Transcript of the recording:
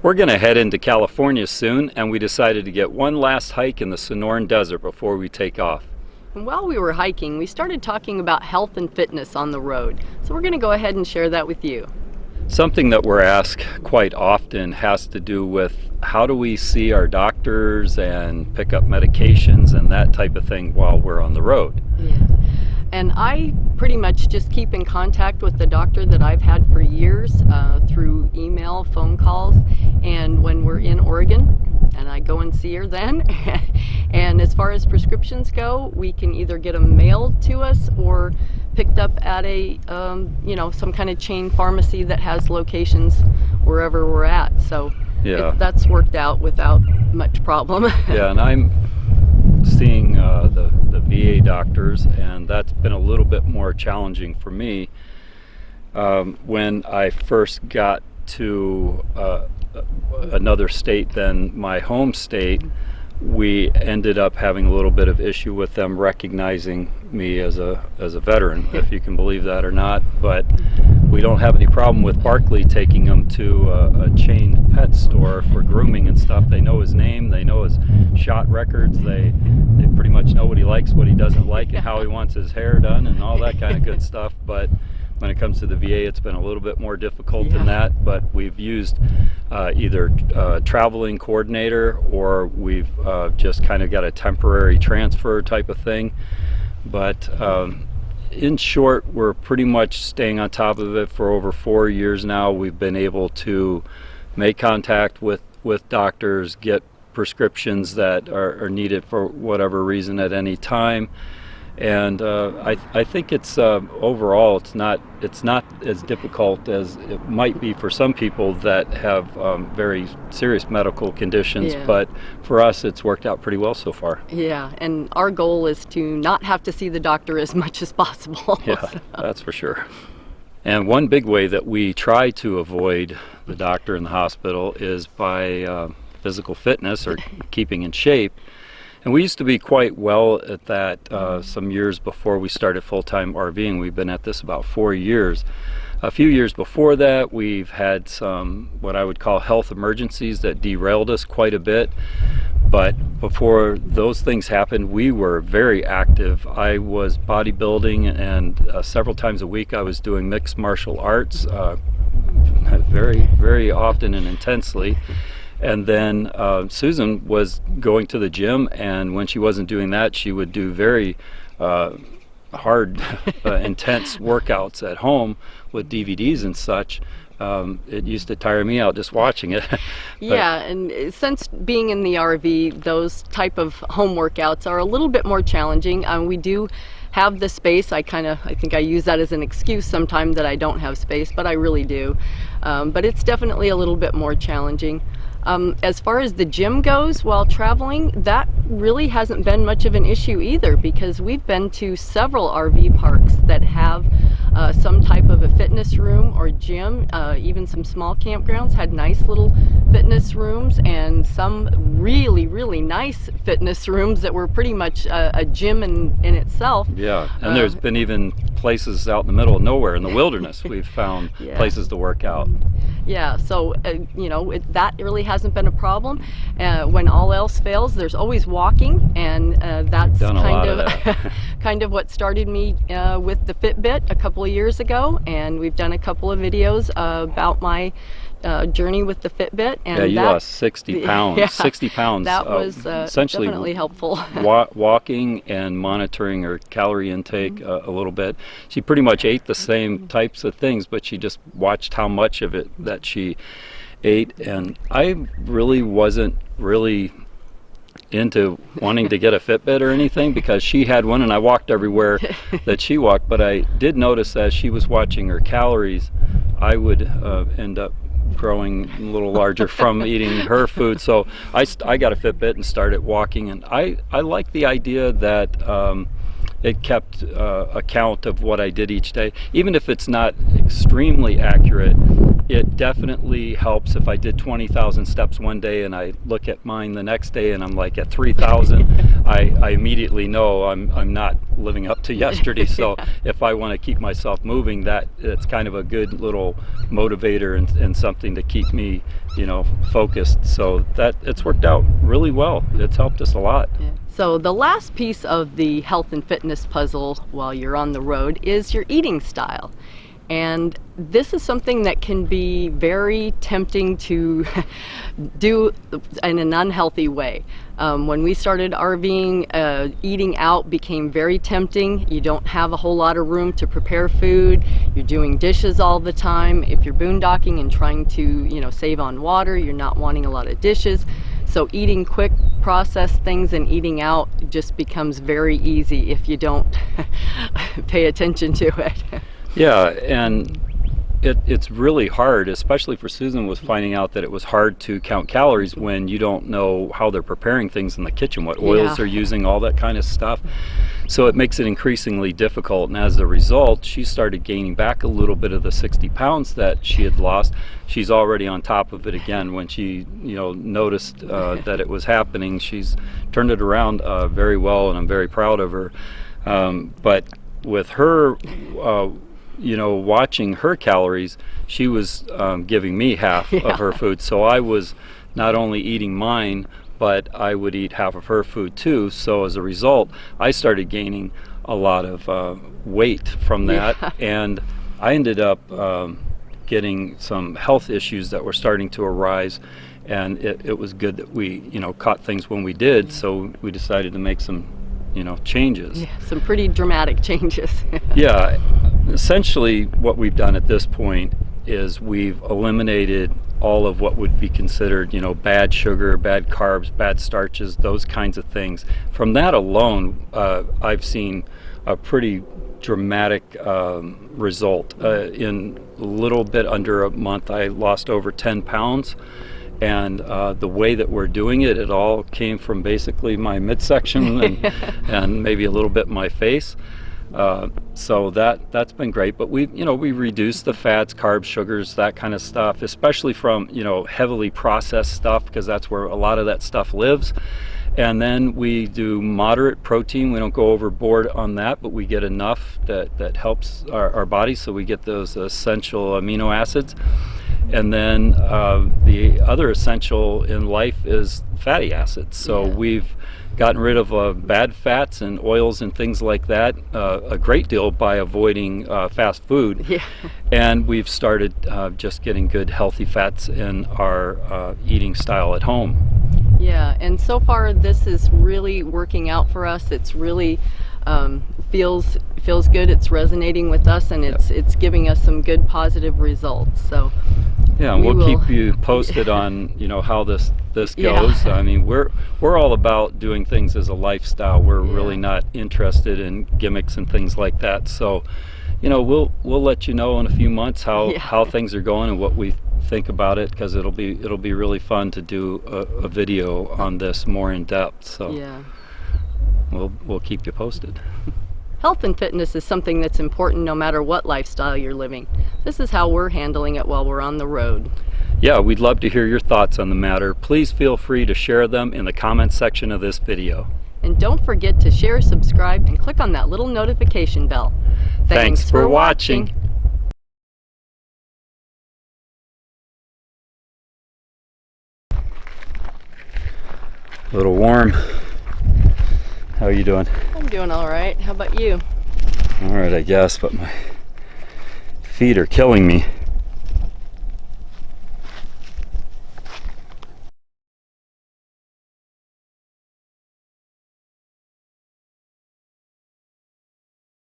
We're going to head into California soon, and we decided to get one last hike in the Sonoran Desert before we take off. And while we were hiking, we started talking about health and fitness on the road. So we're going to go ahead and share that with you. Something that we're asked quite often has to do with how do we see our doctors and pick up medications and that type of thing while we're on the road. Yeah. And I pretty much just keep in contact with the doctor that I've had for years through email, phone calls, and when we're in Oregon, and I go and see her then. And as far as prescriptions go, we can either get them mailed to us or picked up at a, some kind of chain pharmacy that has locations wherever we're at. So yeah, that's worked out without much problem. Yeah, and I'm seeing the VA doctors, and that's been a little bit more challenging for me. When I first got to another state than my home state, we ended up having a little bit of issue with them recognizing me as a veteran, if you can believe that or not. But we don't have any problem with Barkley taking him to a chain pet store for grooming and stuff. They know his name, they know his shot records, they pretty much know what he likes, what he doesn't like, and how he wants his hair done and all that kind of good stuff. But when it comes to the VA, it's been a little bit more difficult than that, but we've used either a traveling coordinator or we've just kind of got a temporary transfer type of thing. But in short, we're pretty much staying on top of it for over 4 years now. We've been able to make contact with doctors, get prescriptions that are needed for whatever reason at any time. And I think it's overall it's not as difficult as it might be for some people that have very serious medical conditions. Yeah. But for us, it's worked out pretty well so far. Yeah, and our goal is to not have to see the doctor as much as possible. Yeah, so. That's for sure. And one big way that we try to avoid the doctor in the hospital is by physical fitness or keeping in shape. And we used to be quite well at that some years before we started full-time RVing. We've been at this about 4 years. A few years before that, we've had some what I would call health emergencies that derailed us quite a bit. But before those things happened, we were very active. I was bodybuilding, and several times a week I was doing mixed martial arts, very, very often and intensely. And then Susan was going to the gym, and when she wasn't doing that, she would do very hard, intense workouts at home with DVDs and such. It used to tire me out just watching it. Yeah, and since being in the RV, those type of home workouts are a little bit more challenging. We do have the space. I think I use that as an excuse sometimes that I don't have space, but I really do. But it's definitely a little bit more challenging. As far as the gym goes while traveling, that really hasn't been much of an issue either, because we've been to several RV parks that have some type of a fitness room or gym. Even some small campgrounds had nice little fitness rooms, and some really, really nice fitness rooms that were pretty much a gym in itself. Yeah, and there's been even places out in the middle of nowhere in the wilderness we've found places to work out. Yeah, so that really hasn't been a problem. When all else fails, there's always walking, and that's kind of what started me with the Fitbit a couple of years ago. And we've done a couple of videos about my journey with the Fitbit. And you lost 60 pounds. Yeah, 60 pounds. That was essentially definitely helpful. Walking and monitoring her calorie intake a little bit. She pretty much ate the same types of things, but she just watched how much of it that she ate. And I really wasn't into wanting to get a Fitbit or anything, because she had one and I walked everywhere that she walked. But I did notice as she was watching her calories, I would end up growing a little larger from eating her food. So I got a Fitbit and started walking, and I like the idea that it kept account of what I did each day. Even if it's not extremely accurate, it definitely helps if I did 20,000 steps one day and I look at mine the next day and I'm like at 3,000. I immediately know I'm not living up to yesterday. So if I want to keep myself moving, it's kind of a good little motivator and something to keep me, focused. So that it's worked out really well. It's helped us a lot. Yeah. So the last piece of the health and fitness puzzle while you're on the road is your eating style. And this is something that can be very tempting to do in an unhealthy way. When we started RVing, eating out became very tempting. You don't have a whole lot of room to prepare food. You're doing dishes all the time. If you're boondocking and trying to, save on water, you're not wanting a lot of dishes. So eating quick processed things and eating out just becomes very easy if you don't pay attention to it. Yeah, and it's really hard, especially for Susan, was finding out that it was hard to count calories when you don't know how they're preparing things in the kitchen, what oils they're using, all that kind of stuff. So it makes it increasingly difficult, and as a result, she started gaining back a little bit of the 60 pounds that she had lost. She's already on top of it again. When she, noticed that it was happening, she's turned it around very well, and I'm very proud of her. But with her, watching her calories, she was giving me half of her food. So I was not only eating mine, but I would eat half of her food too. So as a result, I started gaining a lot of weight from that. And I ended up getting some health issues that were starting to arise. And it was good that we, caught things when we did. So we decided to make some, changes. Yeah, some pretty dramatic changes. Yeah. Essentially, what we've done at this point is we've eliminated all of what would be considered, bad sugar, bad carbs, bad starches, those kinds of things. From that alone, I've seen a pretty dramatic result. In a little bit under a month, I lost over 10 pounds. And the way that we're doing it, it all came from basically my midsection and maybe a little bit my face. So that's been great. But we reduced the fats, carbs, sugars, that kind of stuff, especially from, heavily processed stuff, because that's where a lot of that stuff lives. And then we do moderate protein. We don't go overboard on that, but we get enough that helps our body, so we get those essential amino acids. And then the other essential in life is fatty acids. So we've gotten rid of bad fats and oils and things like that a great deal by avoiding fast food. Yeah. And we've started just getting good healthy fats in our eating style at home. Yeah, and so far this is really working out for us. It's really feels good. It's resonating with us, and it's giving us some good positive results. So yeah, we'll keep you posted on how this goes. I mean, we're all about doing things as a lifestyle. We're really not interested in gimmicks and things like that. So we'll let you know in a few months how things are going and what we think about it, because it'll be really fun to do a video on this more in depth. So we'll keep you posted. Health and fitness is something that's important no matter what lifestyle you're living. This is how we're handling it while we're on the road. Yeah, we'd love to hear your thoughts on the matter. Please feel free to share them in the comments section of this video. And don't forget to share, subscribe, and click on that little notification bell. Thanks for watching. A little warm. How are you doing? I'm doing all right. How about you? All right, I guess, but my feet are killing me.